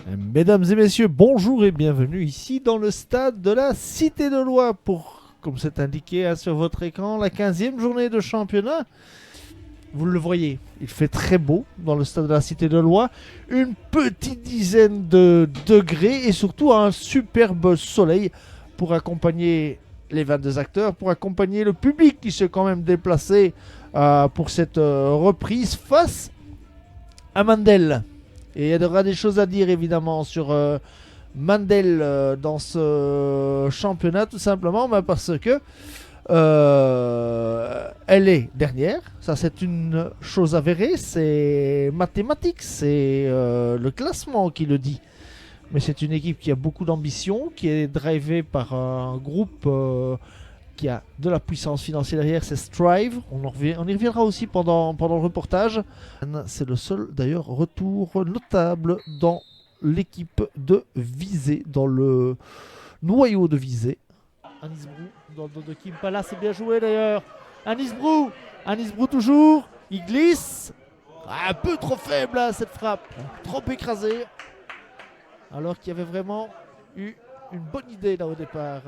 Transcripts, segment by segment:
Mesdames et messieurs, bonjour et bienvenue ici dans le stade de la Cité de Loire pour, comme c'est indiqué sur votre écran, la 15e journée de championnat. Vous le voyez, il fait très beau dans le stade de la Cité de Loire, une petite dizaine de degrés et surtout un superbe soleil pour accompagner les 22 acteurs, pour accompagner le public qui s'est quand même déplacé pour cette reprise face à Mandel. Et il y aura des choses à dire évidemment sur Mandel dans ce championnat, tout simplement parce que elle est dernière. Ça, c'est une chose avérée, c'est mathématique, c'est le classement qui le dit. Mais c'est une équipe qui a beaucoup d'ambition, qui est drivée par un groupe qui a de la puissance financière derrière, c'est Strive. On y reviendra aussi pendant le reportage. C'est le seul d'ailleurs retour notable dans l'équipe de Visé, dans le noyau de Visé. Anis Brou dans le dos de Kimpala, c'est bien joué d'ailleurs. Anis Brou toujours, il glisse. Un peu trop faible là, cette frappe, trop écrasée. Alors qu'il y avait vraiment eu une bonne idée là au départ.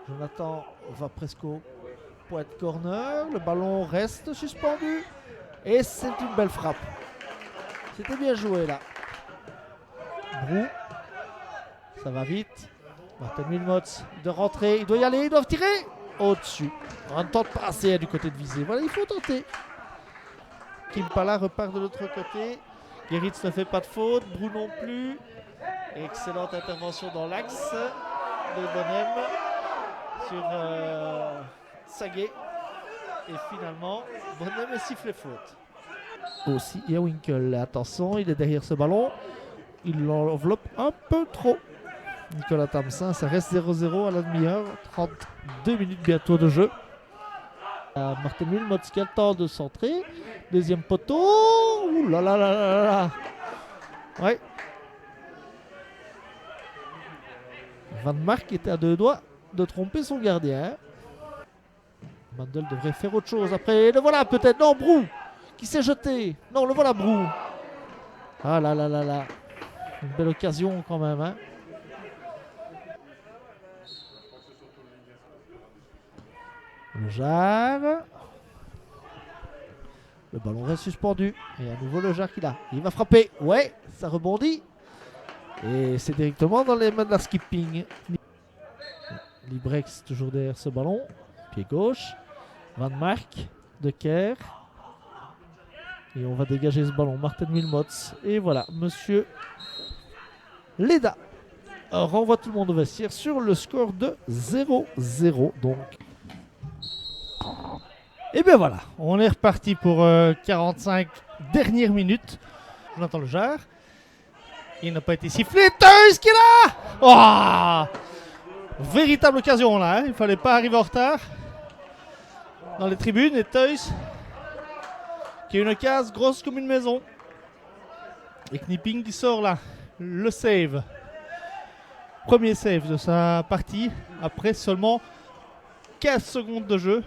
Jonathan va presque au point de corner. Le ballon reste suspendu. Et c'est une belle frappe. C'était bien joué là. Brou. Ça va vite. Martin Wilmots de rentrer. Il doit y aller. Ils doivent tirer. Au-dessus. On ne tente pas assez du côté de Visé. Voilà, il faut tenter. Kimpala repart de l'autre côté. Geritz ne fait pas de faute. Brou non plus. Excellente intervention dans l'axe de Bonhomme sur Saguet. Et finalement, Bonhomme est sifflé faute. Aussi, il y a Winkel. Attention, il est derrière ce ballon. Il l'enveloppe un peu trop. Nicolas Tamsin, ça reste 0-0 à la demi-heure. 32 minutes bientôt de jeu. Martin Wilmots qui a le temps de centrer. Deuxième poteau. Ouh là là là là là. Ouais. Van Mark était à deux doigts de tromper son gardien. Mandel devrait faire autre chose après. Le voilà peut-être. Non, Brou qui s'est jeté. Non, le voilà Brou. Ah là là là là. Une belle occasion quand même. Hein. Le Jarre. Le ballon reste suspendu. Et à nouveau le Jarre qui l'a. Il va frapper. Ouais, ça rebondit. Et c'est directement dans les mains de la skipping. Librex toujours derrière ce ballon. Pied gauche. Van Mark. De Kerr. Et on va dégager ce ballon. Martin Wilmots. Et voilà, monsieur Leda renvoie tout le monde au vestiaire sur le score de 0-0. Donc. Et bien voilà, on est reparti pour 45 dernières minutes. On entend le Jarre. Il n'a pas été sifflé. Teus qui est là. Oh, véritable occasion là. Hein. Il ne fallait pas arriver en retard dans les tribunes. Et Teus qui a une case grosse comme une maison. Et Knipping qui sort là. Le save. Premier save de sa partie. Après seulement 15 secondes de jeu.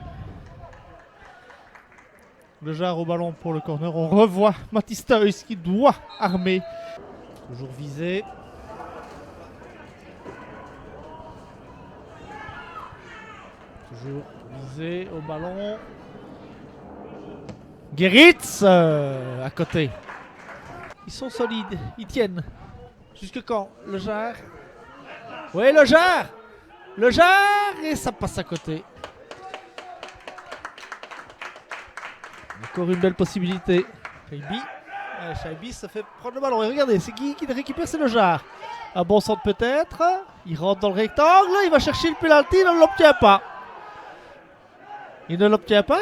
Le Jarre au ballon pour le corner. On revoit Mathis Teus qui doit armer. Toujours Visé. Toujours Visé au ballon. Geritz à côté. Ils sont solides, ils tiennent. Jusque quand? Le Jarre. Oui, le Jarre. Le Jarre et ça passe à côté. Encore une belle possibilité. Shaibi se fait prendre le ballon. Et regardez, c'est qui le récupère? C'est le Jarre. Un bon centre peut-être. Il rentre dans le rectangle. Il va chercher le penalty. Il ne l'obtient pas. Il ne l'obtient pas.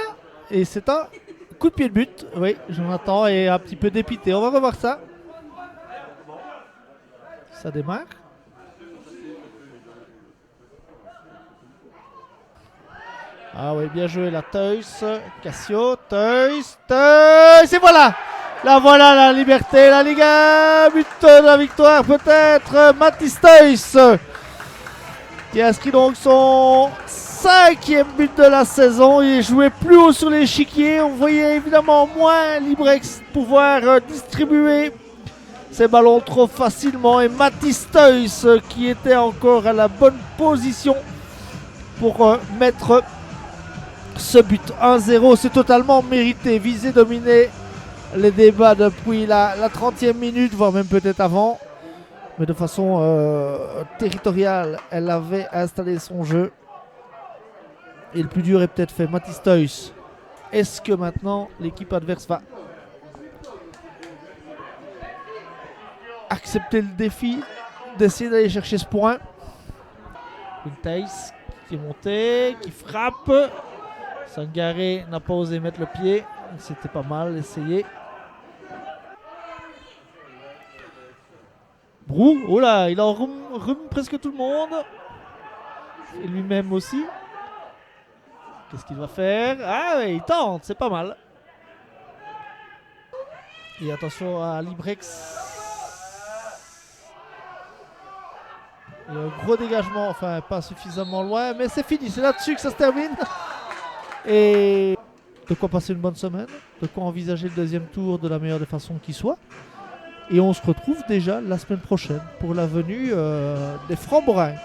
Et c'est un coup de pied de but. Oui, Jonathan est un petit peu dépité. On va revoir ça. Ça démarre. Ah oui, bien joué la Teus. Cassio, Teus. Et voilà. Là voilà la liberté, la Liga. But de la victoire peut-être. Mathis Teus qui inscrit donc son 5e but de la saison. Il jouait plus haut sur l'échiquier. On voyait évidemment moins Librex pouvoir distribuer ces ballons trop facilement. Et Mathis Theuss qui était encore à la bonne position pour mettre ce but. 1-0, c'est totalement mérité. Visé dominer les débats depuis la 30e minute, voire même peut-être avant. Mais de façon territoriale, elle avait installé son jeu. Et le plus dur est peut-être fait. Mathis Theuss. Est-ce que maintenant l'équipe adverse va accepter le défi d'essayer d'aller chercher ce point? Une Theuss qui est monté, qui frappe. Sangaré n'a pas osé mettre le pied. C'était pas mal, essayé. Brou, oh là, il en rume presque tout le monde. Et lui-même aussi. Qu'est-ce qu'il va faire? Ah ouais, il tente, c'est pas mal. Et attention à Librex. Il y a un gros dégagement, enfin pas suffisamment loin, mais c'est fini, c'est là-dessus que ça se termine. Et de quoi passer une bonne semaine, de quoi envisager le deuxième tour de la meilleure des façons qui soit. Et on se retrouve déjà la semaine prochaine pour la venue des Francs-Borins.